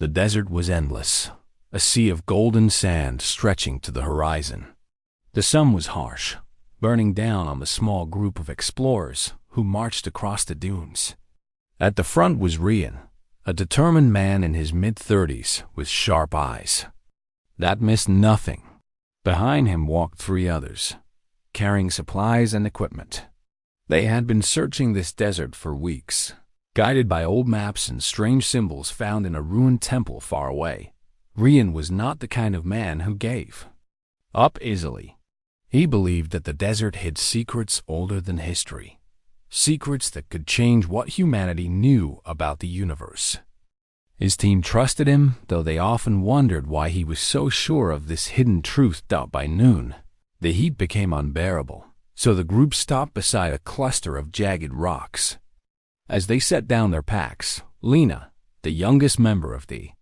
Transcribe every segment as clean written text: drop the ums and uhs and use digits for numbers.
The desert was endless, a sea of golden sand stretching to the horizon. The sun was harsh, burning down on the small group of explorers who marched across the dunes. At the front was Rian, a determined man in his mid-30s with sharp eyes that missed nothing. Behind him walked three others, carrying supplies and equipment. They had been searching this desert for weeks, guided by old maps and strange symbols found in a ruined temple far away. Rian was not the kind of man who gave up easily. He believed that the desert hid secrets older than history, secrets that could change what humanity knew about the universe. His team trusted him, though they often wondered why he was so sure of this hidden truth. By noon, the heat became unbearable, so the group stopped beside a cluster of jagged rocks. As they set down their packs, Lena, the youngest member of the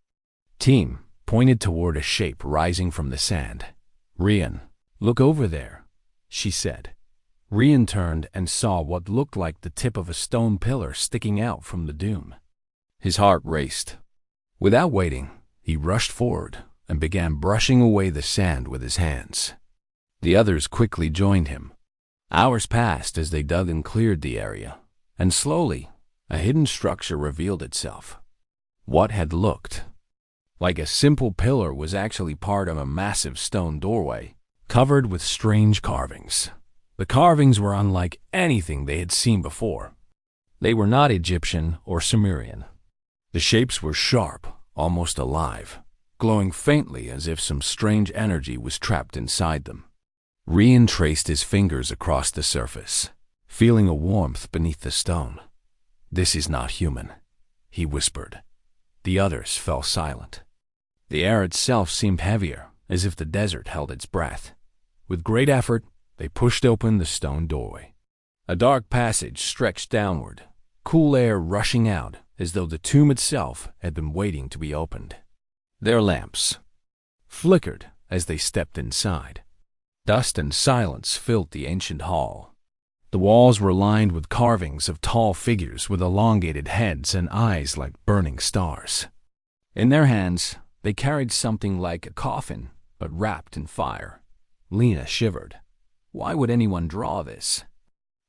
team, pointed toward a shape rising from the sand. "Rian, look over there," she said. Rian turned and saw what looked like the tip of a stone pillar sticking out from the dune. His heart raced. Without waiting, he rushed forward and began brushing away the sand with his hands. The others quickly joined him. Hours passed as they dug and cleared the area, and slowly, a hidden structure revealed itself. What had looked like a simple pillar was actually part of a massive stone doorway, covered with strange carvings. The carvings were unlike anything they had seen before. They were not Egyptian or Sumerian. The shapes were sharp, almost alive, glowing faintly as if some strange energy was trapped inside them. Rian traced his fingers across the surface, feeling a warmth beneath the stone. "This is not human," he whispered. The others fell silent. The air itself seemed heavier, as if the desert held its breath. With great effort, they pushed open the stone doorway. A dark passage stretched downward, cool air rushing out as though the tomb itself had been waiting to be opened. Their lamps flickered as they stepped inside. Dust and silence filled the ancient hall. The walls were lined with carvings of tall figures with elongated heads and eyes like burning stars. In their hands, they carried something like a coffin, but wrapped in fire. Lena shivered. Why would anyone draw this?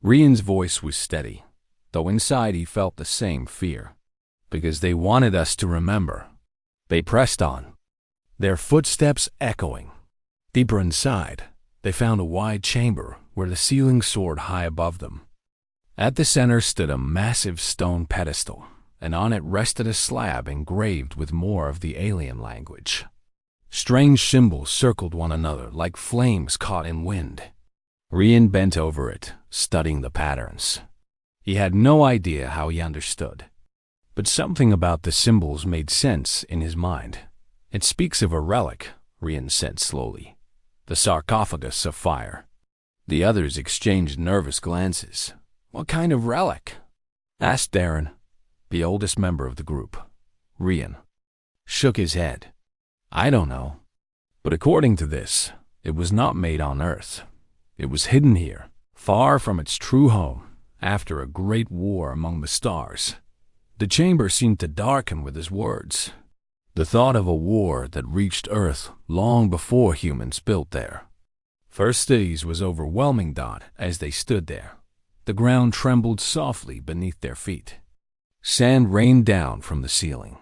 Rian's voice was steady, though inside he felt the same fear. "Because they wanted us to remember." They pressed on, their footsteps echoing. Deeper inside, they found a wide chamber where the ceiling soared high above them. At the center stood a massive stone pedestal, and on it rested a slab engraved with more of the alien language. Strange symbols circled one another like flames caught in wind. Rian bent over it, studying the patterns. He had no idea how he understood, but something about the symbols made sense in his mind. "It speaks of a relic," Rian said slowly. "The sarcophagus of fire." The others exchanged nervous glances. "What kind of relic?" asked Darren, the oldest member of the group. Rian shook his head. "I don't know. But according to this, it was not made on Earth. It was hidden here, far from its true home, after a great war among the stars." The chamber seemed to darken with his words. The thought of a war that reached Earth long before humans built there. First Cities was overwhelming. As they stood there, the ground trembled softly beneath their feet. Sand rained down from the ceiling.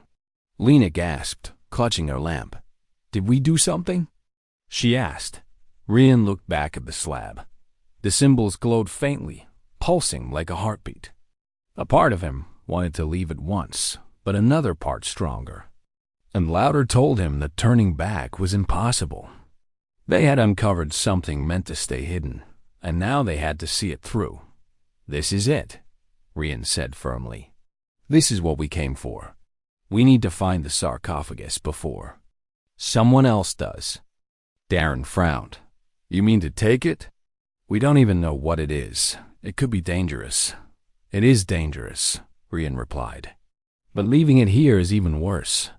Lena gasped, clutching her lamp. "Did we do something?" she asked. Rian looked back at the slab. The symbols glowed faintly, pulsing like a heartbeat. A part of him wanted to leave at once, but another part stronger and louder told him that turning back was impossible. They had uncovered something meant to stay hidden, and now they had to see it through. "This is it," Rian said firmly. "This is what we came for. We need to find the sarcophagus before someone else does." Darren frowned. "You mean to take it?" "We don't even know what it is. It could be dangerous." "It is dangerous," Rian replied. "But leaving it here is even worse.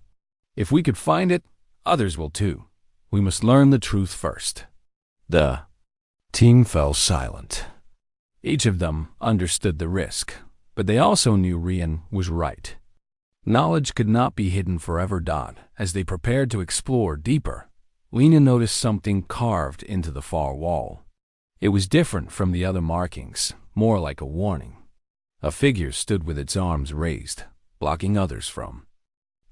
If we could find it, others will too. We must learn the truth first." The team fell silent. Each of them understood the risk, but they also knew Rian was right. Knowledge could not be hidden forever. As they prepared to explore deeper, Lena noticed something carved into the far wall. It was different from the other markings, more like a warning. A figure stood with its arms raised, blocking others from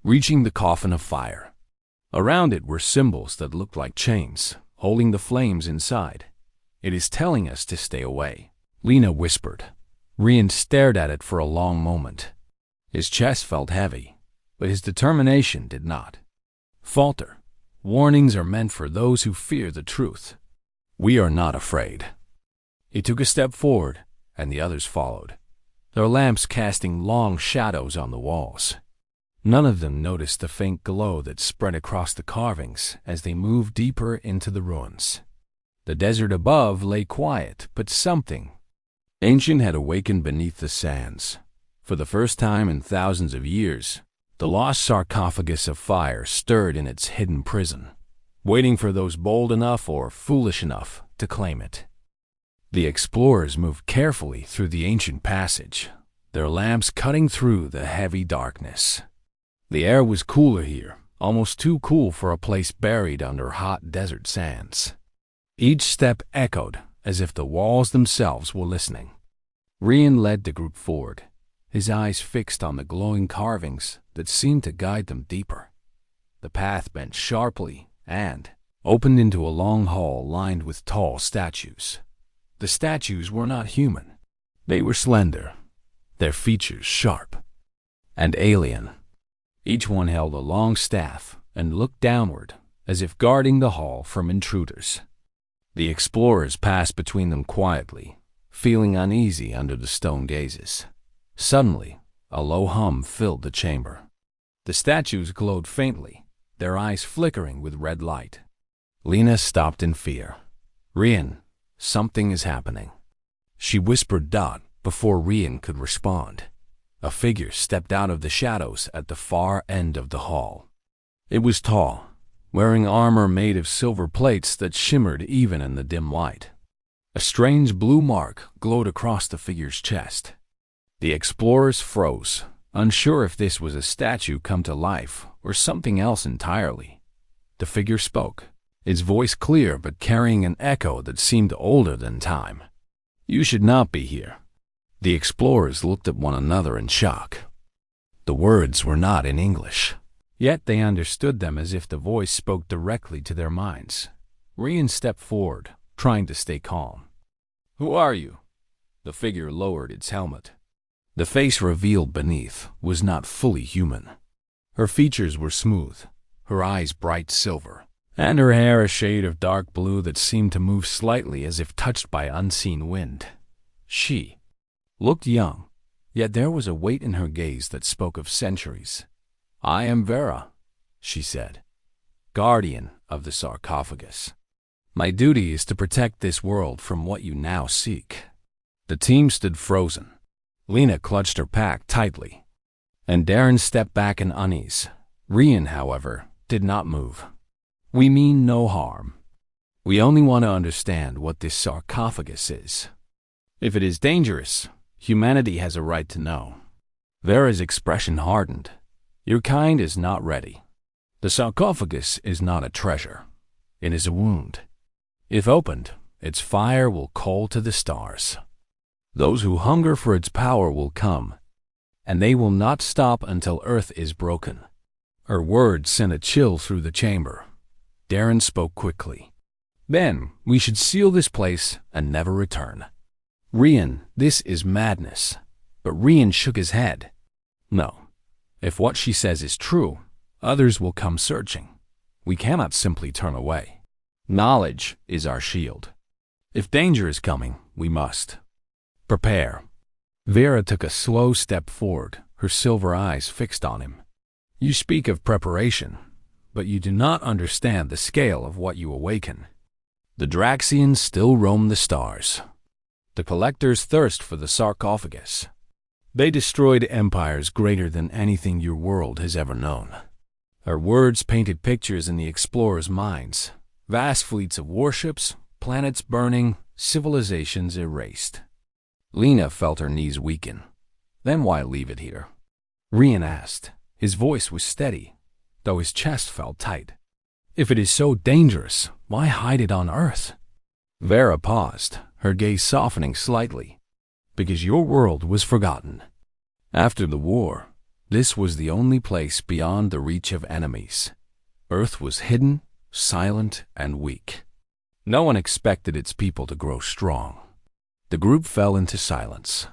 reaching the coffin of fire. Around it were symbols that looked like chains, holding the flames inside. "It is telling us to stay away," Lena whispered. Rian stared at it for a long moment. His chest felt heavy, but his determination did not falter. Warnings are meant for those who fear the truth. "We are not afraid." He took a step forward, and the others followed, their lamps casting long shadows on the walls. None of them noticed the faint glow that spread across the carvings as they moved deeper into the ruins. The desert above lay quiet, but something ancient had awakened beneath the sands. For the first time in thousands of years, the lost sarcophagus of fire stirred in its hidden prison, waiting for those bold enough or foolish enough to claim it. The explorers moved carefully through the ancient passage, their lamps cutting through the heavy darkness. The air was cooler here, almost too cool for a place buried under hot desert sands. Each step echoed as if the walls themselves were listening. Rian led the group forward, his eyes fixed on the glowing carvings that seemed to guide them deeper. The path bent sharply and opened into a long hall lined with tall statues. The statues were not human. They were slender, their features sharp and alien. Each one held a long staff and looked downward, as if guarding the hall from intruders. The explorers passed between them quietly, feeling uneasy under the stone gazes. Suddenly, a low hum filled the chamber. The statues glowed faintly, their eyes flickering with red light. Lena stopped in fear. "Rian, something is happening," she whispered before Rian could respond. A figure stepped out of the shadows at the far end of the hall. It was tall, wearing armor made of silver plates that shimmered even in the dim light. A strange blue mark glowed across the figure's chest. The explorers froze, unsure if this was a statue come to life or something else entirely. The figure spoke, its voice clear but carrying an echo that seemed older than time. "You should not be here." The explorers looked at one another in shock. The words were not in English, yet they understood them as if the voice spoke directly to their minds. Rian stepped forward, trying to stay calm. "Who are you?" The figure lowered its helmet. The face revealed beneath was not fully human. Her features were smooth, her eyes bright silver, and her hair a shade of dark blue that seemed to move slightly as if touched by unseen wind. She looked young, yet there was a weight in her gaze that spoke of centuries. "I am Vera," she said, "guardian of the sarcophagus. My duty is to protect this world from what you now seek." The team stood frozen. Lena clutched her pack tightly, and Darren stepped back in unease. Rian, however, did not move. "We mean no harm. We only want to understand what this sarcophagus is. If it is dangerous, humanity has a right to know." Vera's expression hardened. "Your kind is not ready. The sarcophagus is not a treasure. It is a wound. If opened, its fire will call to the stars. Those who hunger for its power will come, and they will not stop until Earth is broken." Her words sent a chill through the chamber. Darren spoke quickly. "Then we should seal this place and never return." "Rian, this is madness." But Rian shook his head. "No. If what she says is true, others will come searching. We cannot simply turn away. Knowledge is our shield. If danger is coming, we must prepare." Vera took a slow step forward, her silver eyes fixed on him. "You speak of preparation, but you do not understand the scale of what you awaken. The Draxians still roam the stars. The collectors thirst for the sarcophagus. They destroyed empires greater than anything your world has ever known." Her words painted pictures in the explorers' minds. Vast fleets of warships, planets burning, civilizations erased. Lena felt her knees weaken. "Then why leave it here?" Rian asked, His voice was steady, though his chest felt tight. "If it is so dangerous, why hide it on Earth?" Vera paused, her gaze softening slightly. "Because your world was forgotten. After the war, this was the only place beyond the reach of enemies. Earth was hidden, silent, and weak. No one expected its people to grow strong." The group fell into silence.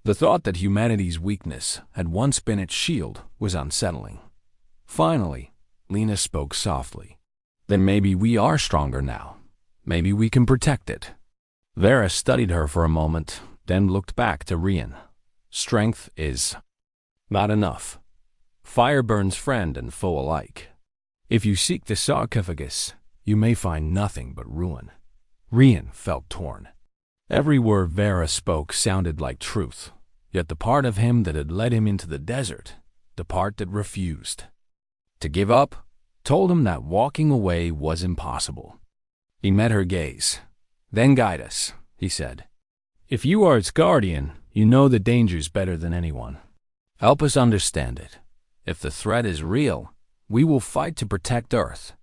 The thought that humanity's weakness had once been its shield was unsettling. Finally, Lena spoke softly. "Then maybe we are stronger now. Maybe we can protect it." Vera studied her for a moment, then looked back to Rian. "Strength is not enough. Fire burns friend and foe alike. If you seek the sarcophagus, you may find nothing but ruin." Rian felt torn. Every word Vera spoke sounded like truth, yet the part of him that had led him into the desert, the part that refused to give up, told him that walking away was impossible. He met her gaze. "Then guide us," he said. "If you are its guardian, you know the dangers better than anyone. Help us understand it. If the threat is real, we will fight to protect Earth."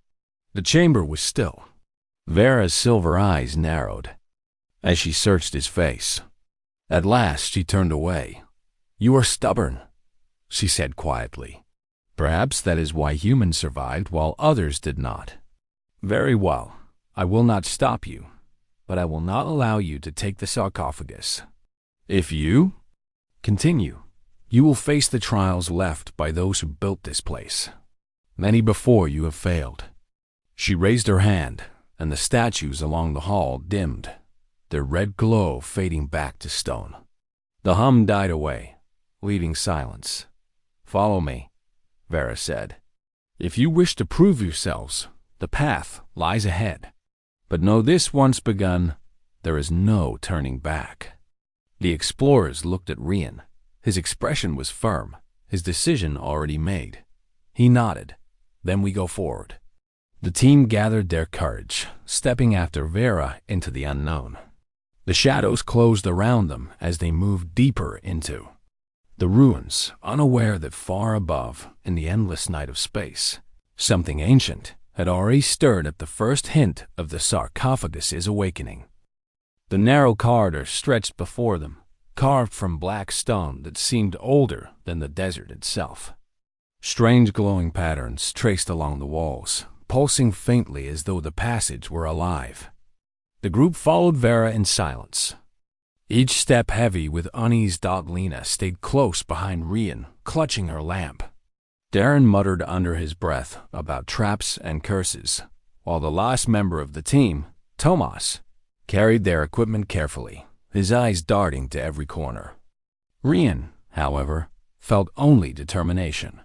The chamber was still. Vera's silver eyes narrowed as she searched his face. At last she turned away. "You are stubborn," she said quietly. "Perhaps that is why humans survived while others did not. Very well, I will not stop you, but I will not allow you to take the sarcophagus. If you continue, you will face the trials left by those who built this place. Many before you have failed." She raised her hand, and the statues along the hall dimmed, their red glow fading back to stone. The hum died away, leaving silence. "Follow me," Vera said. "If you wish to prove yourselves, the path lies ahead. But know this once begun, there is no turning back." The explorers looked at Rian. His expression was firm, his decision already made. He nodded. "Then we go forward." The team gathered their courage, stepping after Vera into the unknown. The shadows closed around them as they moved deeper into the ruins, unaware that far above, in the endless night of space, something ancient had already stirred at the first hint of the sarcophagus's awakening. The narrow corridor stretched before them, carved from black stone that seemed older than the desert itself. Strange glowing patterns traced along the walls, pulsing faintly as though the passage were alive. The group followed Vera in silence. Each step heavy with unease. Lena stayed close behind Rian, clutching her lamp. Darren muttered under his breath about traps and curses, while the last member of the team, Tomas, carried their equipment carefully, his eyes darting to every corner. Rian, however, felt only determination.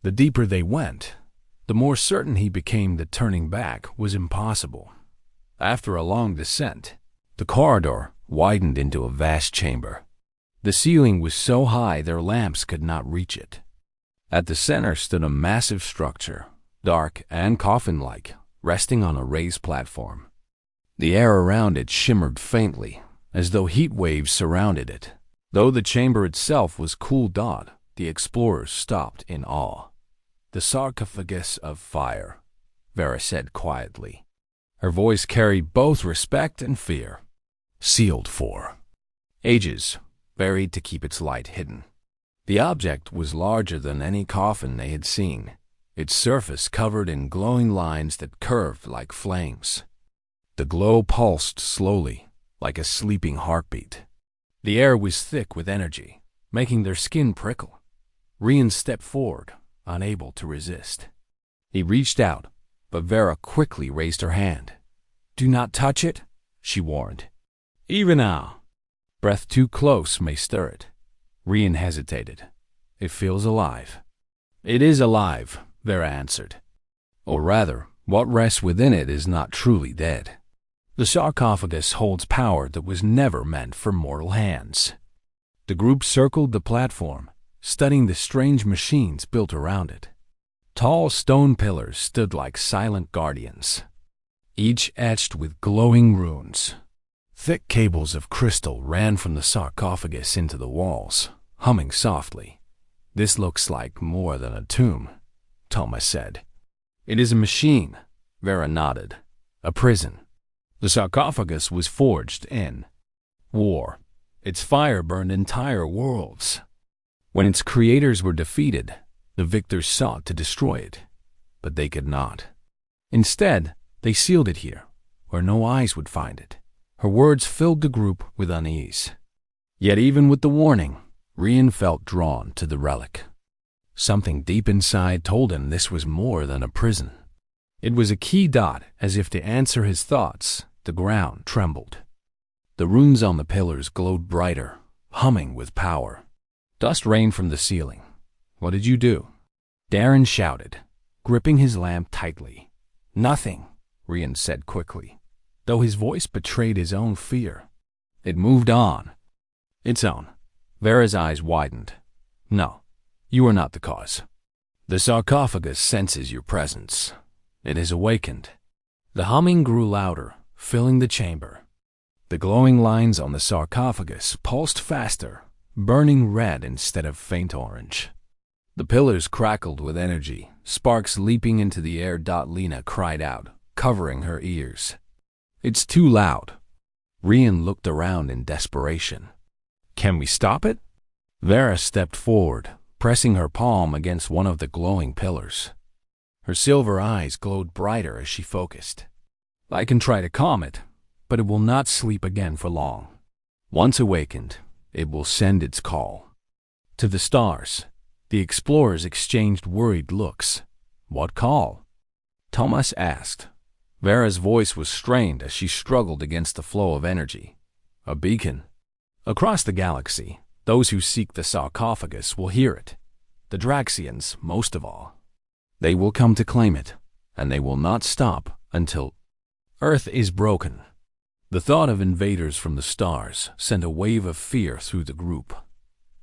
The deeper they went, the more certain he became that turning back was impossible. After a long descent, the corridor widened into a vast chamber. The ceiling was so high their lamps could not reach it. At the center stood a massive structure, dark and coffin-like, resting on a raised platform. The air around it shimmered faintly, as though heat waves surrounded it. Though the chamber itself was cool, the explorers stopped in awe. "The sarcophagus of fire," Vera said quietly. Her voice carried both respect and fear. "Sealed for ages, buried to keep its light hidden." The object was larger than any coffin they had seen, its surface covered in glowing lines that curved like flames. The glow pulsed slowly, like a sleeping heartbeat. The air was thick with energy, making their skin prickle. Rian stepped forward, unable to resist. He reached out, but Vera quickly raised her hand. "Do not touch it," she warned. "Even now. Breath too close may stir it." Rian hesitated. "It feels alive." "It is alive," Vera answered. "Or rather, what rests within it is not truly dead. The sarcophagus holds power that was never meant for mortal hands." The group circled the platform, studying the strange machines built around it. Tall stone pillars stood like silent guardians, each etched with glowing runes. Thick cables of crystal ran from the sarcophagus into the walls, humming softly. "This looks like more than a tomb," Thomas said. "It is a machine," Vera nodded. "A prison. The sarcophagus was forged in war. Its fire burned entire worlds. When its creators were defeated, the victors sought to destroy it, but they could not. Instead, they sealed it here, where no eyes would find it." Her words filled the group with unease. Yet even with the warning, Rian felt drawn to the relic. Something deep inside told him this was more than a prison. It was a key dot, as if to answer his thoughts. The ground trembled. The runes on the pillars glowed brighter, humming with power. Dust rained from the ceiling. "What did you do?" Darren shouted, gripping his lamp tightly. "Nothing," Rian said quickly, though his voice betrayed his own fear. "It moved on." "Its own." Vera's eyes widened. "No, you are not the cause. The sarcophagus senses your presence. It is awakened." The humming grew louder, filling the chamber. The glowing lines on the sarcophagus pulsed faster, burning red instead of faint orange. The pillars crackled with energy, sparks leaping into the air. Lena cried out, covering her ears. "It's too loud." Rian looked around in desperation. "Can we stop it?" Vera stepped forward, pressing her palm against one of the glowing pillars. Her silver eyes glowed brighter as she focused. "I can try to calm it, but it will not sleep again for long. Once awakened, it will send its call." To the stars, the explorers exchanged worried looks. "What call?" Thomas asked. Vera's voice was strained as she struggled against the flow of energy. "A beacon. Across the galaxy, those who seek the sarcophagus will hear it. The Draxians, most of all. They will come to claim it, and they will not stop until Earth is broken." The thought of invaders from the stars sent a wave of fear through the group.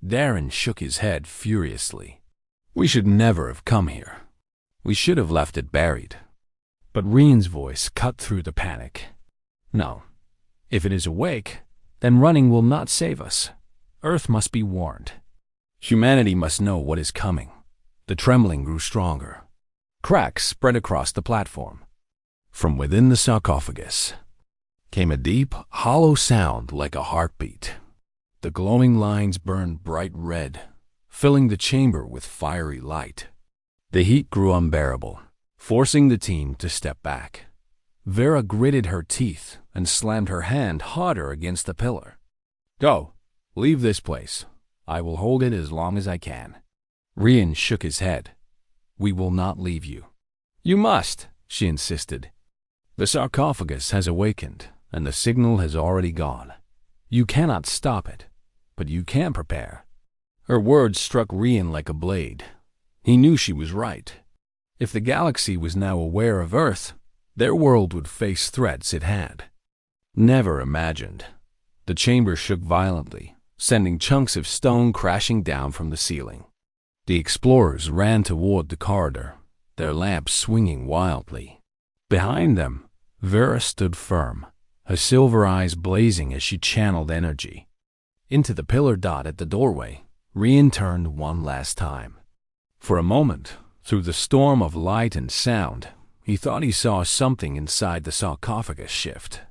Darren shook his head furiously. "We should never have come here. We should have left it buried." But Rian's voice cut through the panic. "No. If it is awake, then running will not save us. Earth must be warned. Humanity must know what is coming." The trembling grew stronger. Cracks spread across the platform. From within the sarcophagus came a deep, hollow sound like a heartbeat. The glowing lines burned bright red, filling the chamber with fiery light. The heat grew unbearable, forcing the team to step back. Vera gritted her teeth and slammed her hand harder against the pillar. "Go, leave this place. I will hold it as long as I can." Rian shook his head. "We will not leave you." "You must," she insisted. "The sarcophagus has awakened, and the signal has already gone. You cannot stop it, but you can prepare." Her words struck Rian like a blade. He knew she was right. If the galaxy was now aware of Earth, their world would face threats it had never imagined. The chamber shook violently, sending chunks of stone crashing down from the ceiling. The explorers ran toward the corridor, their lamps swinging wildly. Behind them, Vera stood firm, her silver eyes blazing as she channeled energy. Into the pillar dot at the doorway, Rian turned one last time. For a moment, through the storm of light and sound, he thought he saw something inside the sarcophagus shift.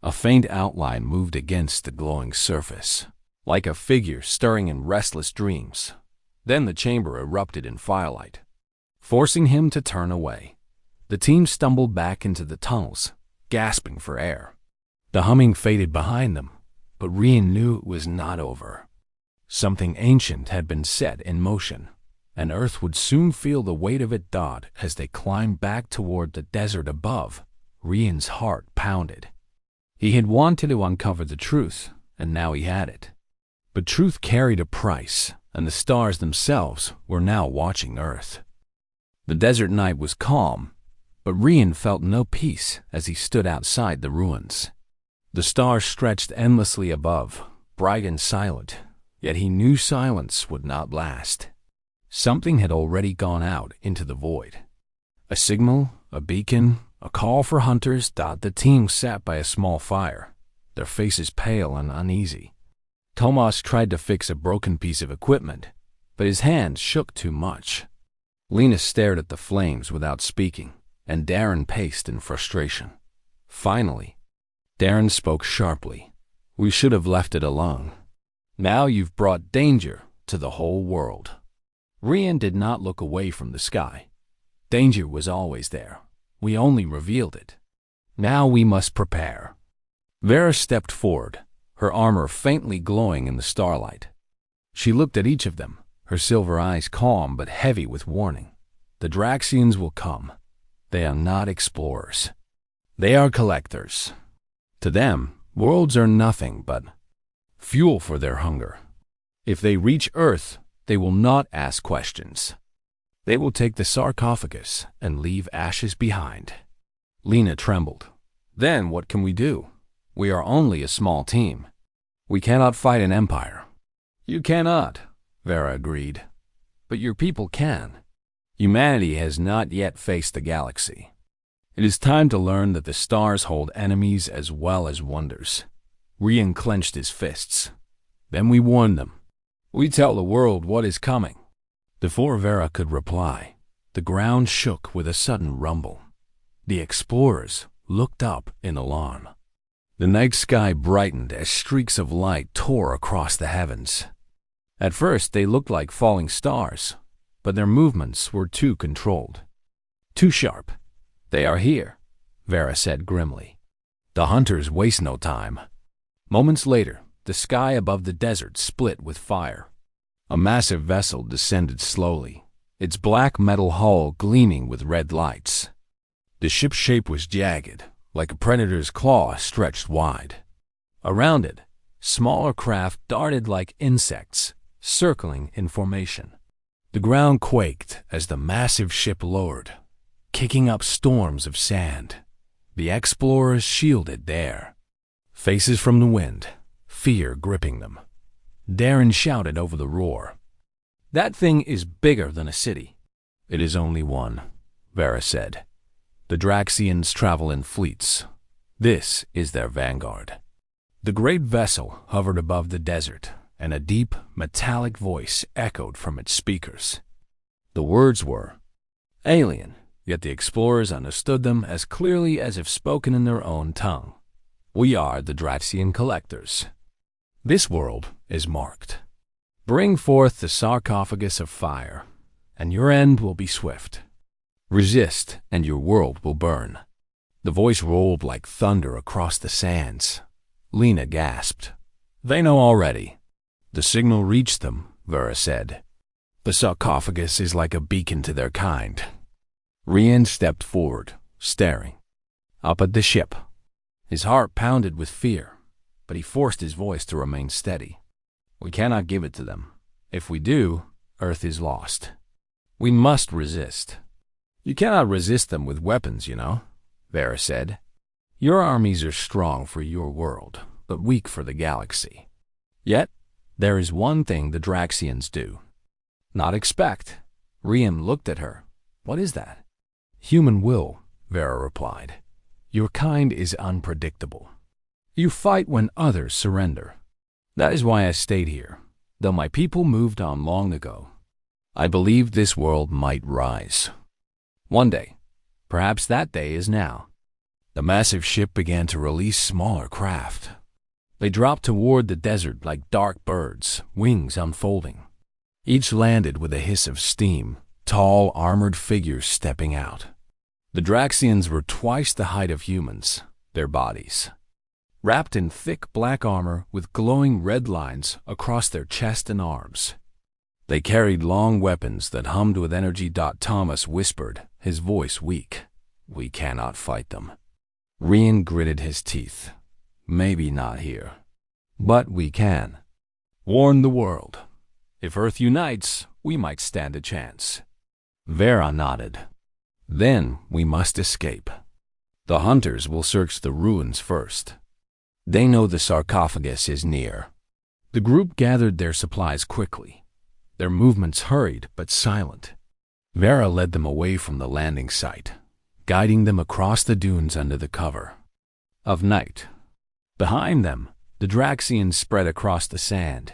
A faint outline moved against the glowing surface, like a figure stirring in restless dreams. Then the chamber erupted in firelight, forcing him to turn away. The team stumbled back into the tunnels, gasping for air. The humming faded behind them, but Rian knew it was not over. Something ancient had been set in motion, and Earth would soon feel the weight of it. As they climbed back toward the desert above, Rian's heart pounded. He had wanted to uncover the truth, and now he had it. But truth carried a price, and the stars themselves were now watching Earth. The desert night was calm, but Rian felt no peace as he stood outside the ruins. The stars stretched endlessly above, bright and silent, yet he knew silence would not last. Something had already gone out into the void. A signal, a beacon, a call for hunters. The team sat by a small fire, their faces pale and uneasy. Tomas tried to fix a broken piece of equipment, but his hands shook too much. Lena stared at the flames without speaking, and Darren paced in frustration. Finally, Darren spoke sharply. "We should have left it alone. Now you've brought danger to the whole world." Rian did not look away from the sky. Danger was always there. We only revealed it. Now we must prepare. Vera stepped forward, her armor faintly glowing in the starlight. She looked at each of them, her silver eyes calm but heavy with warning. The Draxians will come. They are not explorers. They are collectors. To them, worlds are nothing but fuel for their hunger. If they reach Earth, they will not ask questions. They will take the sarcophagus and leave ashes behind. Lena trembled. Then what can we do? We are only a small team. We cannot fight an empire. You cannot, Vera agreed. But your people can. Humanity has not yet faced the galaxy. It is time to learn that the stars hold enemies as well as wonders. Rian clenched his fists. Then we warn them. We tell the world what is coming. Before Vera could reply, the ground shook with a sudden rumble. The explorers looked up in alarm. The night sky brightened as streaks of light tore across the heavens. At first they looked like falling stars, but their movements were too controlled. Too sharp. They are here, Vera said grimly. The hunters waste no time. Moments later, the sky above the desert split with fire. A massive vessel descended slowly, its black metal hull gleaming with red lights. The ship's shape was jagged, like a predator's claw stretched wide. Around it, smaller craft darted like insects, circling in formation. The ground quaked as the massive ship lowered, kicking up storms of sand. The explorers shielded there, faces from the wind, fear gripping them. Darren shouted over the roar. That thing is bigger than a city. It is only one, Vera said. The Draxians travel in fleets. This is their vanguard. The great vessel hovered above the desert, and a deep, metallic voice echoed from its speakers. The words were alien, yet the explorers understood them as clearly as if spoken in their own tongue. We are the Draxian collectors. This world is marked. Bring forth the sarcophagus of fire, and your end will be swift. Resist, and your world will burn. The voice rolled like thunder across the sands. Lena gasped. They know already. The signal reached them, Vera said. The sarcophagus is like a beacon to their kind. Rian stepped forward, staring up at the ship. His heart pounded with fear, but he forced his voice to remain steady. We cannot give it to them. If we do, Earth is lost. We must resist. You cannot resist them with weapons, you know, Vera said. Your armies are strong for your world, but weak for the galaxy. Yet, there is one thing the Draxians do. Not expect. Rian looked at her. What is that? Human will, Vera replied. Your kind is unpredictable. You fight when others surrender. That is why I stayed here, though my people moved on long ago. I believed this world might rise. One day, perhaps that day is now. The massive ship began to release smaller craft. They dropped toward the desert like dark birds, wings unfolding. Each landed with a hiss of steam, tall, armored figures stepping out. The Draxians were twice the height of humans, their bodies, wrapped in thick black armor with glowing red lines across their chest and arms. They carried long weapons that hummed with energy. Thomas whispered, his voice weak. We cannot fight them. Rian gritted his teeth. Maybe not here. But we can. Warn the world. If Earth unites, we might stand a chance. Vera nodded. Then we must escape. The hunters will search the ruins first. They know the sarcophagus is near. The group gathered their supplies quickly. Their movements hurried but silent. Vera led them away from the landing site, guiding them across the dunes under the cover of night. Behind them, the Draxians spread across the sand,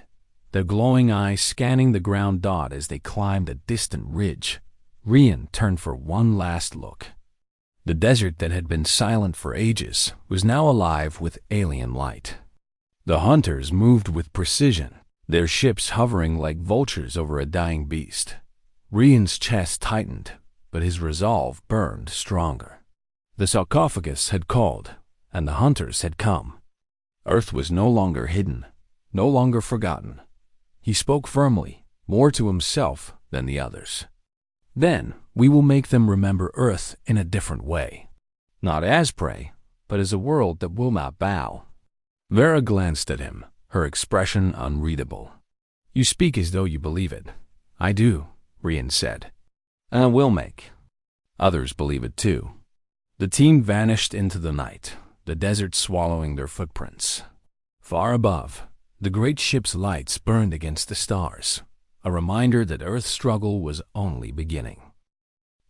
their glowing eyes scanning the ground dot as they climbed a distant ridge. Rian turned for one last look. The desert that had been silent for ages was now alive with alien light. The hunters moved with precision, their ships hovering like vultures over a dying beast. Rian's chest tightened, but his resolve burned stronger. The sarcophagus had called, and the hunters had come. Earth was no longer hidden, no longer forgotten. He spoke firmly, more to himself than the others. Then we will make them remember Earth in a different way. Not as prey, but as a world that will not bow. Vera glanced at him, her expression unreadable. You speak as though you believe it. I do, Rian said. And will make. Others believe it too. The team vanished into the night, the desert swallowing their footprints. Far above, the great ship's lights burned against the stars, a reminder that Earth's struggle was only beginning.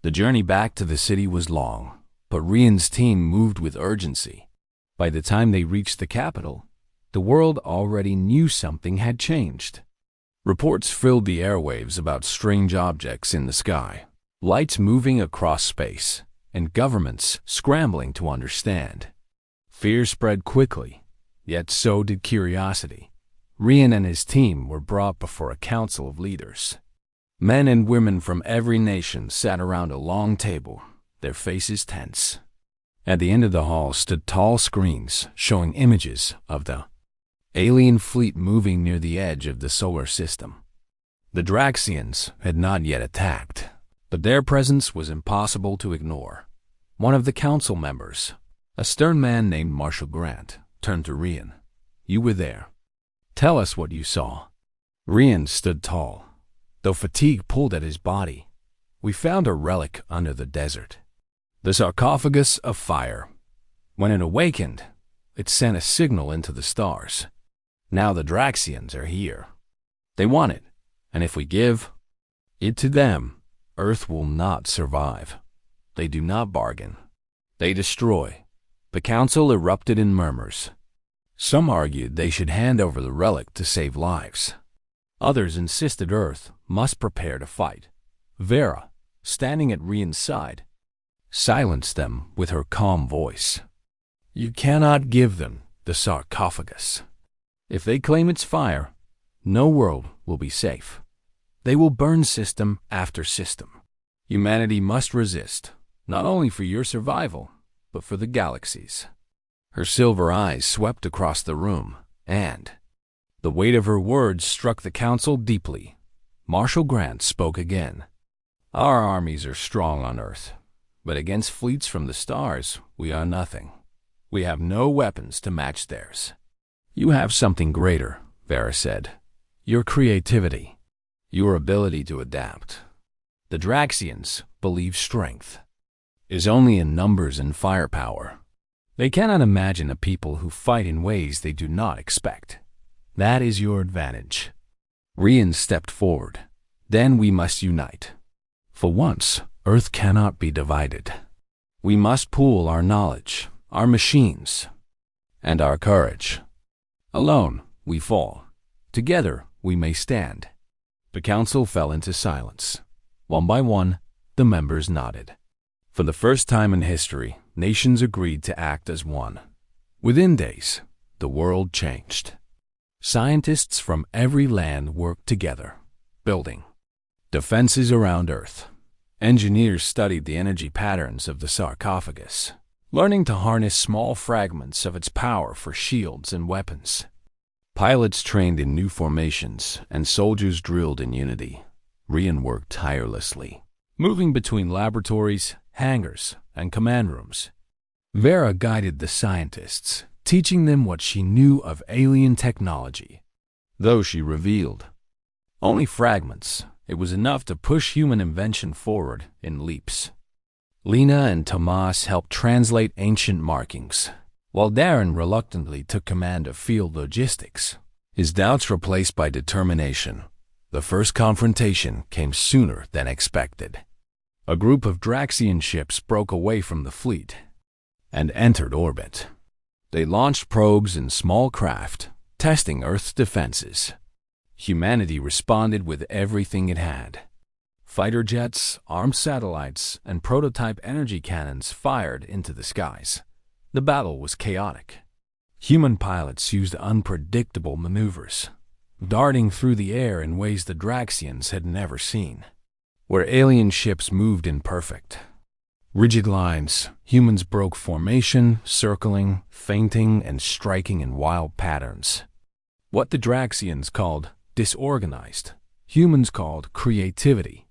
The journey back to the city was long, but Rian's team moved with urgency. By the time they reached the capital, the world already knew something had changed. Reports filled the airwaves about strange objects in the sky, lights moving across space, and governments scrambling to understand. Fear spread quickly, yet so did curiosity. Rian and his team were brought before a council of leaders. Men and women from every nation sat around a long table, their faces tense. At the end of the hall stood tall screens showing images of the alien fleet moving near the edge of the solar system. The Draxians had not yet attacked, but their presence was impossible to ignore. One of the council members, a stern man named Marshal Grant, turned to Rian. You were there. Tell us what you saw. Rian stood tall, though fatigue pulled at his body. We found a relic under the desert. The sarcophagus of fire. When it awakened, it sent a signal into the stars. Now the Draxians are here. They want it, and if we give it to them, Earth will not survive. They do not bargain. They destroy. The council erupted in murmurs. Some argued they should hand over the relic to save lives. Others insisted Earth must prepare to fight. Vera, standing at Rian's side, silenced them with her calm voice. You cannot give them the sarcophagus. If they claim its fire, no world will be safe. They will burn system after system. Humanity must resist, not only for your survival, but for the galaxy's. Her silver eyes swept across the room, and the weight of her words struck the council deeply. Marshal Grant spoke again. Our armies are strong on Earth, but against fleets from the stars, we are nothing. We have no weapons to match theirs. You have something greater, Vera said. Your creativity, your ability to adapt. The Draxians believe strength is only in numbers and firepower. They cannot imagine a people who fight in ways they do not expect. That is your advantage. Rian stepped forward. Then we must unite. For once, Earth cannot be divided. We must pool our knowledge, our machines, and our courage. Alone, we fall. Together, we may stand. The council fell into silence. One by one, the members nodded. For the first time in history, nations agreed to act as one. Within days, the world changed. Scientists from every land worked together, building defenses around Earth. Engineers studied the energy patterns of the sarcophagus, learning to harness small fragments of its power for shields and weapons. Pilots trained in new formations, and soldiers drilled in unity. Rian worked tirelessly, moving between laboratories, hangars, and command rooms. Vera guided the scientists, teaching them what she knew of alien technology. Though she revealed only fragments, it was enough to push human invention forward in leaps. Lena and Tomas helped translate ancient markings, while Darren reluctantly took command of field logistics, his doubts replaced by determination. The first confrontation came sooner than expected. A group of Draxian ships broke away from the fleet and entered orbit. They launched probes and small craft, testing Earth's defenses. Humanity responded with everything it had. Fighter jets, armed satellites, and prototype energy cannons fired into the skies. The battle was chaotic. Human pilots used unpredictable maneuvers, darting through the air in ways the Draxians had never seen. Where alien ships moved in perfect, rigid lines, humans broke formation, circling, feinting, and striking in wild patterns. What the Draxians called disorganized, humans called creativity.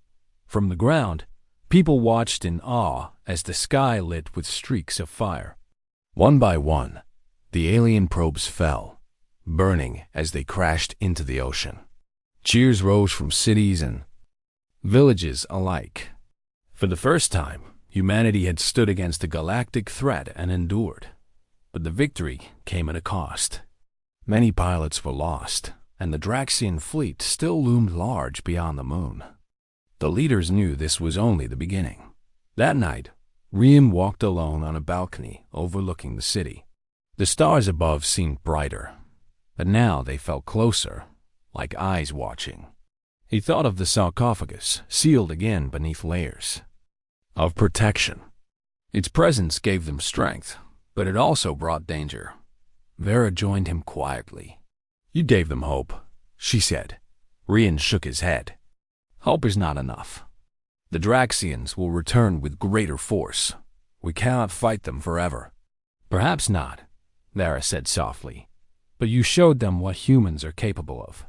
From the ground, people watched in awe as the sky lit with streaks of fire. One by one, the alien probes fell, burning as they crashed into the ocean. Cheers rose from cities and villages alike. For the first time, humanity had stood against a galactic threat and endured. But the victory came at a cost. Many pilots were lost, and the Draxian fleet still loomed large beyond the moon. The leaders knew this was only the beginning. That night, Rian walked alone on a balcony overlooking the city. The stars above seemed brighter, but now they felt closer, like eyes watching. He thought of the sarcophagus, sealed again beneath layers of protection. Its presence gave them strength, but it also brought danger. Vera joined him quietly. "You gave them hope," she said. Rian shook his head. "Hope is not enough. The Draxians will return with greater force. We cannot fight them forever." "Perhaps not," Vera said softly. "But you showed them what humans are capable of.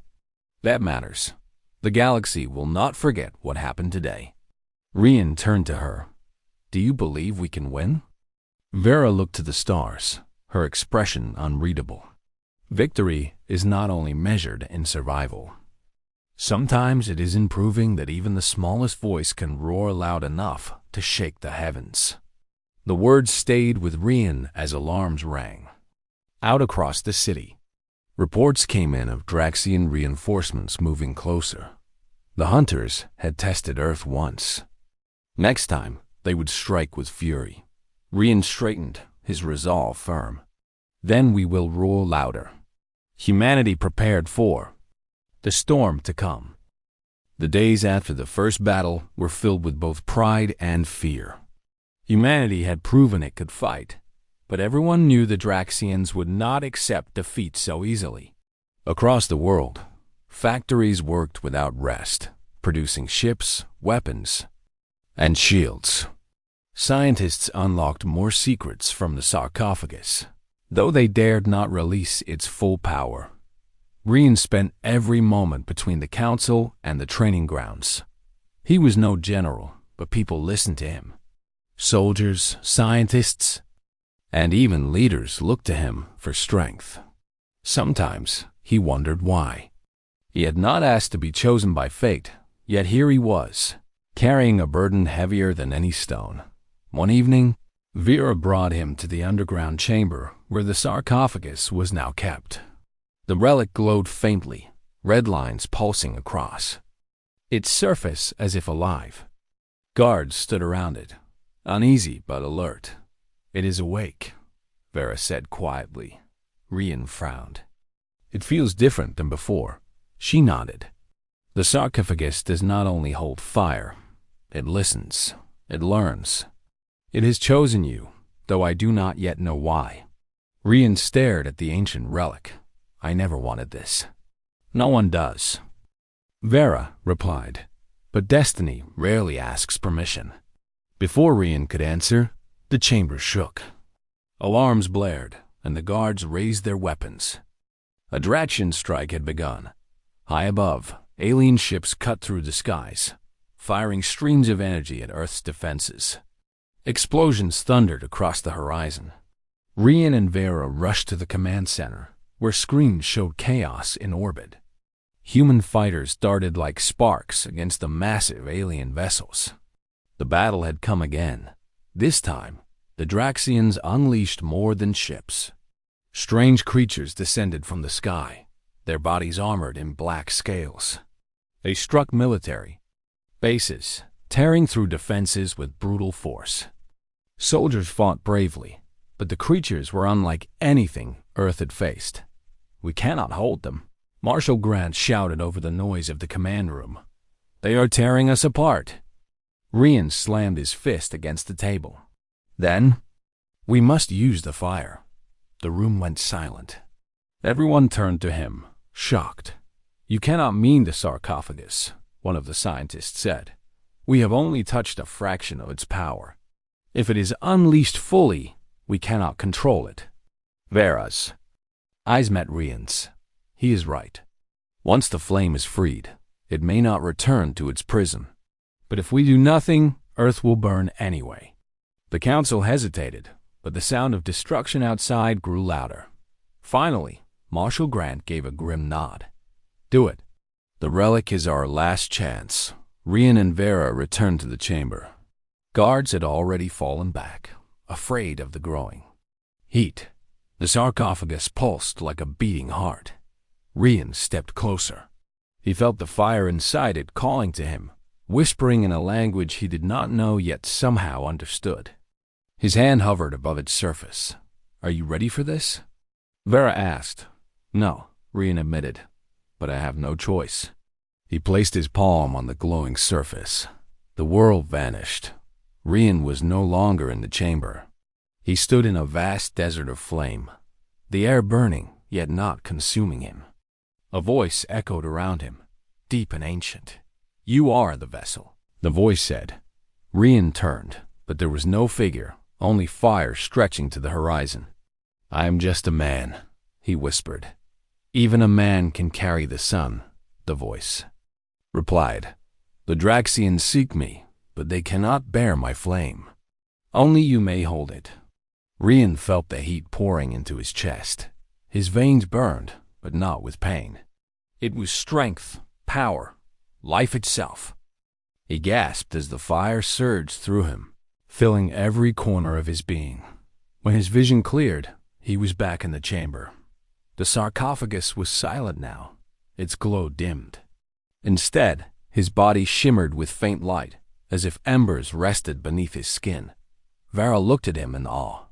That matters. The galaxy will not forget what happened today." Rian turned to her. "Do you believe we can win?" Vera looked to the stars, her expression unreadable. Victory is not only measured in survival. Sometimes it is in proving that even the smallest voice can roar loud enough to shake the heavens. The words stayed with Rian as alarms rang. Out across the city, reports came in of Draxian reinforcements moving closer. The hunters had tested Earth once. Next time, they would strike with fury. Rian straightened, his resolve firm. "Then we will roar louder." Humanity prepared for the storm to come. The days after the first battle were filled with both pride and fear. Humanity had proven it could fight, but everyone knew the Draxians would not accept defeat so easily. Across the world, factories worked without rest, producing ships, weapons, and shields. Scientists unlocked more secrets from the sarcophagus, though they dared not release its full power. Rian spent every moment between the council and the training grounds. He was no general, but people listened to him. Soldiers, scientists, and even leaders looked to him for strength. Sometimes he wondered why. He had not asked to be chosen by fate, yet here he was, carrying a burden heavier than any stone. One evening, Vera brought him to the underground chamber where the sarcophagus was now kept. The relic glowed faintly, red lines pulsing across, its surface as if alive. Guards stood around it, uneasy but alert. "It is awake," Vera said quietly. Rian frowned. "It feels different than before." She nodded. "The sarcophagus does not only hold fire, it listens, it learns. It has chosen you, though I do not yet know why." Rian stared at the ancient relic. "I never wanted this." "No one does," Vera replied, "but destiny rarely asks permission." Before Rian could answer, the chamber shook. Alarms blared, and the guards raised their weapons. A Draxian strike had begun. High above, alien ships cut through the skies, firing streams of energy at Earth's defenses. Explosions thundered across the horizon. Rian and Vera rushed to the command center, where screens showed chaos in orbit. Human fighters darted like sparks against the massive alien vessels. The battle had come again. This time, the Draxians unleashed more than ships. Strange creatures descended from the sky, their bodies armored in black scales. They struck military bases, tearing through defenses with brutal force. Soldiers fought bravely, but the creatures were unlike anything Earth had faced. "We cannot hold them," Marshal Grant shouted over the noise of the command room. "They are tearing us apart." Rian slammed his fist against the table. "Then, we must use the fire." The room went silent. Everyone turned to him, shocked. "You cannot mean the sarcophagus," one of the scientists said. "We have only touched a fraction of its power. If it is unleashed fully, we cannot control it." Vera's eyes met Rian's. He is right. Once the flame is freed, it may not return to its prison. But if we do nothing, Earth will burn anyway. The council hesitated, but the sound of destruction outside grew louder. Finally, Marshal Grant gave a grim nod. "Do it. The relic is our last chance." Rian and Vera returned to the chamber. Guards had already fallen back, afraid of the growing heat. The sarcophagus pulsed like a beating heart. Rian stepped closer. He felt the fire inside it calling to him, whispering in a language he did not know yet somehow understood. His hand hovered above its surface. "Are you ready for this?" Vera asked. "No," Rian admitted, "but I have no choice." He placed his palm on the glowing surface. The world vanished. Rian was no longer in the chamber. He stood in a vast desert of flame, the air burning, yet not consuming him. A voice echoed around him, deep and ancient. "You are the vessel," the voice said. Rian turned, but there was no figure, only fire stretching to the horizon. "I am just a man," he whispered. "Even a man can carry the sun," the voice replied. "The Draxians seek me, but they cannot bear my flame. Only you may hold it." Rian felt the heat pouring into his chest. His veins burned, but not with pain. It was strength, power, life itself. He gasped as the fire surged through him, filling every corner of his being. When his vision cleared, he was back in the chamber. The sarcophagus was silent now, its glow dimmed. Instead, his body shimmered with faint light, as if embers rested beneath his skin. Vera looked at him in awe.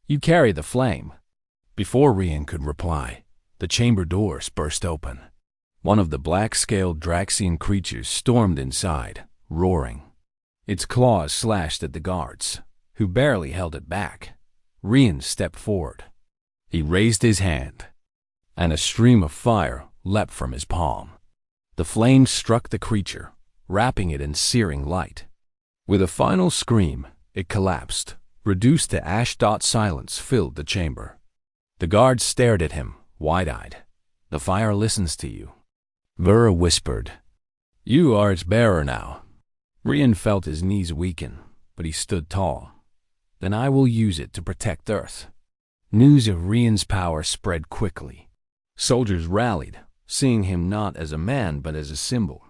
"You carry the flame." Before Rian could reply, the chamber doors burst open. One of the black-scaled Draxian creatures stormed inside, roaring. Its claws slashed at the guards, who barely held it back. Rian stepped forward. He raised his hand, and a stream of fire leapt from his palm. The flames struck the creature, wrapping it in searing light. With a final scream, it collapsed, reduced to ash. Silence filled the chamber. The guards stared at him, wide-eyed. "The fire listens to you," Vera whispered. "You are its bearer now." Rian felt his knees weaken, but he stood tall. "Then I will use it to protect Earth." News of Rian's power spread quickly. Soldiers rallied, seeing him not as a man but as a symbol.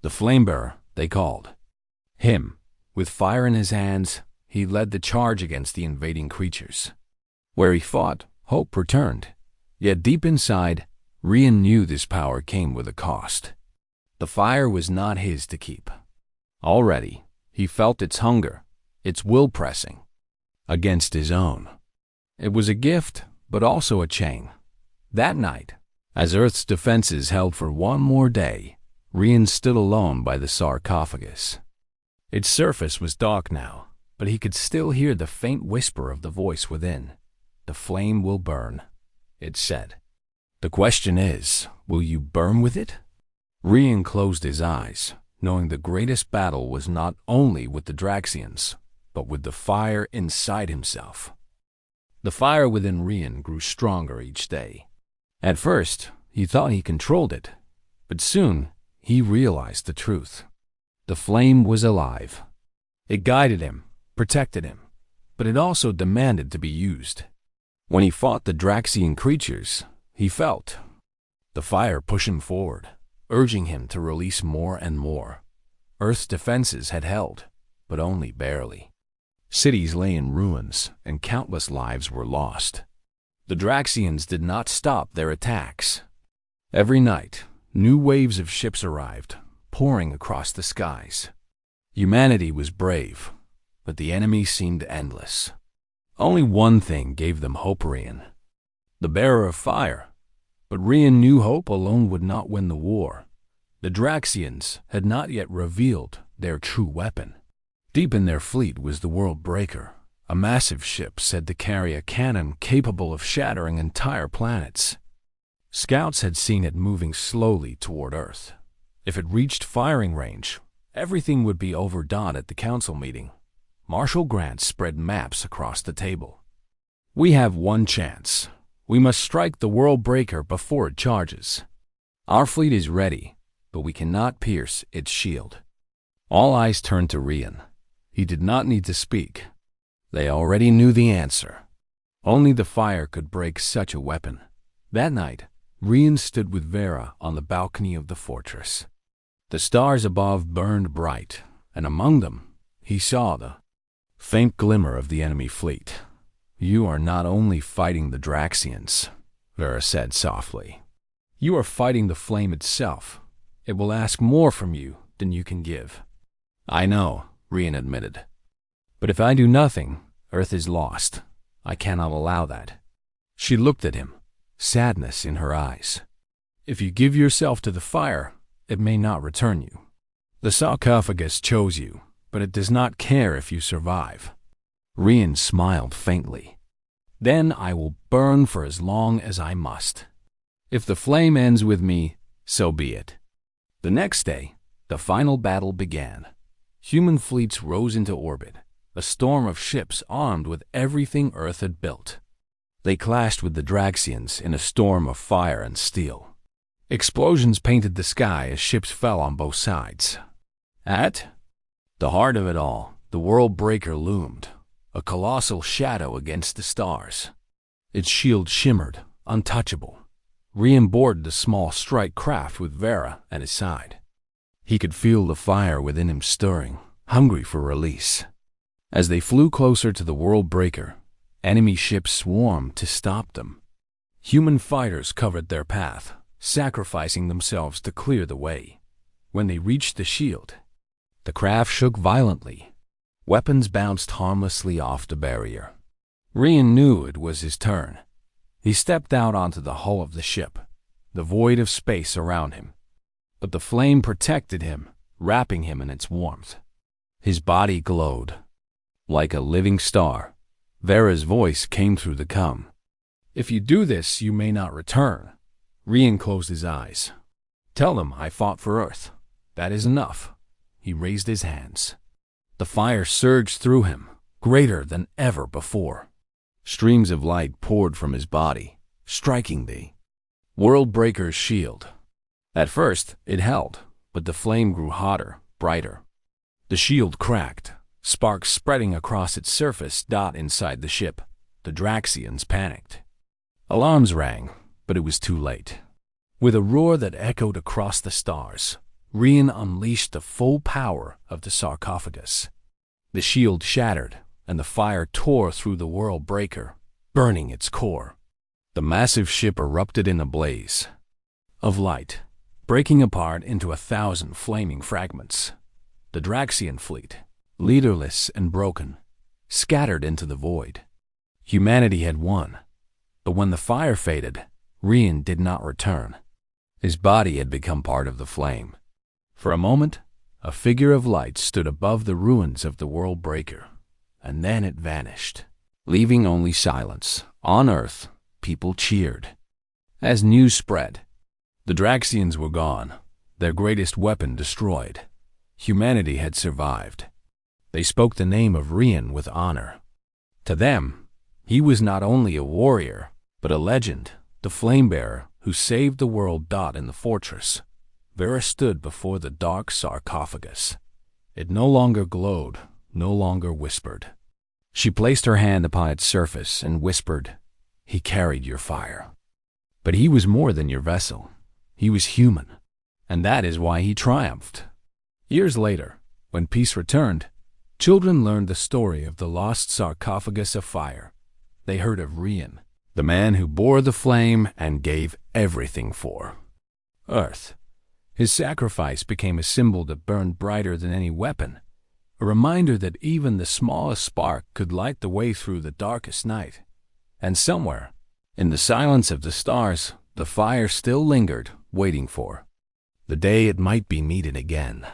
The Flamebearer, they called him. With fire in his hands, he led the charge against the invading creatures. Where he fought, hope returned. Yet deep inside, Rian knew this power came with a cost. The fire was not his to keep. Already, he felt its hunger, its will pressing against his own. It was a gift, but also a chain. That night, as Earth's defenses held for one more day, Rian stood alone by the sarcophagus. Its surface was dark now, but he could still hear the faint whisper of the voice within. "The flame will burn," it said. "The question is, will you burn with it?" Rian closed his eyes, knowing the greatest battle was not only with the Draxians, but with the fire inside himself. The fire within Rian grew stronger each day. At first, he thought he controlled it, but soon he realized the truth. The flame was alive. It guided him, protected him, but it also demanded to be used. When he fought the Draxian creatures, he felt the fire push him forward, urging him to release more and more. Earth's defenses had held, but only barely. Cities lay in ruins, and countless lives were lost. The Draxians did not stop their attacks. Every night, new waves of ships arrived, pouring across the skies. Humanity was brave, but the enemy seemed endless. Only one thing gave them hope, Rian. The bearer of fire. But Rian knew hope alone would not win the war. The Draxians had not yet revealed their true weapon. Deep in their fleet was the World Breaker, a massive ship said to carry a cannon capable of shattering entire planets. Scouts had seen it moving slowly toward Earth. If it reached firing range, everything would be overdone at the council meeting. Marshal Grant spread maps across the table. "We have one chance. We must strike the World Breaker before it charges. Our fleet is ready, but we cannot pierce its shield." All eyes turned to Rian. He did not need to speak. They already knew the answer. Only the fire could break such a weapon. That night, Rian stood with Vera on the balcony of the fortress. The stars above burned bright, and among them, he saw the faint glimmer of the enemy fleet. "You are not only fighting the Draxians," Vera said softly. "You are fighting the flame itself. It will ask more from you than you can give." "I know," Rian admitted. "But if I do nothing, Earth is lost. I cannot allow that." She looked at him, sadness in her eyes. "If you give yourself to the fire, it may not return you. The sarcophagus chose you, but it does not care if you survive." Rian smiled faintly. "Then I will burn for as long as I must. If the flame ends with me, so be it." The next day, the final battle began. Human fleets rose into orbit, a storm of ships armed with everything Earth had built. They clashed with the Draxians in a storm of fire and steel. Explosions painted the sky as ships fell on both sides. At the heart of it all, the World Breaker loomed, a colossal shadow against the stars. Its shield shimmered, untouchable. Rian boarded the small strike craft with Vera at his side. He could feel the fire within him stirring, hungry for release. As they flew closer to the World Breaker, enemy ships swarmed to stop them. Human fighters covered their path, sacrificing themselves to clear the way. When they reached the shield, the craft shook violently. Weapons bounced harmlessly off the barrier. Rian knew it was his turn. He stepped out onto the hull of the ship, the void of space around him. But the flame protected him, wrapping him in its warmth. His body glowed. Like a living star, Vera's voice came through the com. "If you do this, you may not return." Rian closed his eyes. "Tell them I fought for Earth. That is enough." He raised his hands. The fire surged through him, greater than ever before. Streams of light poured from his body, striking the World Breaker's shield. At first, it held, but the flame grew hotter, brighter. The shield cracked, sparks spreading across its surface inside the ship. The Draxians panicked. Alarms rang, but it was too late. With a roar that echoed across the stars, Rian unleashed the full power of the sarcophagus. The shield shattered, and the fire tore through the World Breaker, burning its core. The massive ship erupted in a blaze of light, breaking apart into 1,000 flaming fragments. The Draxian fleet, leaderless and broken, scattered into the void. Humanity had won, but when the fire faded, Rian did not return. His body had become part of the flame. For a moment, a figure of light stood above the ruins of the World Breaker, and then it vanished, leaving only silence. On Earth, people cheered. As news spread, the Draxians were gone, their greatest weapon destroyed. Humanity had survived. They spoke the name of Rian with honor. To them, he was not only a warrior, but a legend, the flame-bearer who saved the world. In the fortress, Vera stood before the dark sarcophagus. It no longer glowed, no longer whispered. She placed her hand upon its surface and whispered, "He carried your fire. But he was more than your vessel. He was human, and that is why he triumphed." Years later, when peace returned, children learned the story of the lost sarcophagus of fire. They heard of Rian, the man who bore the flame and gave everything for Earth. His sacrifice became a symbol that burned brighter than any weapon, a reminder that even the smallest spark could light the way through the darkest night. And somewhere, in the silence of the stars, The fire still lingered, waiting for the day it might be meted again.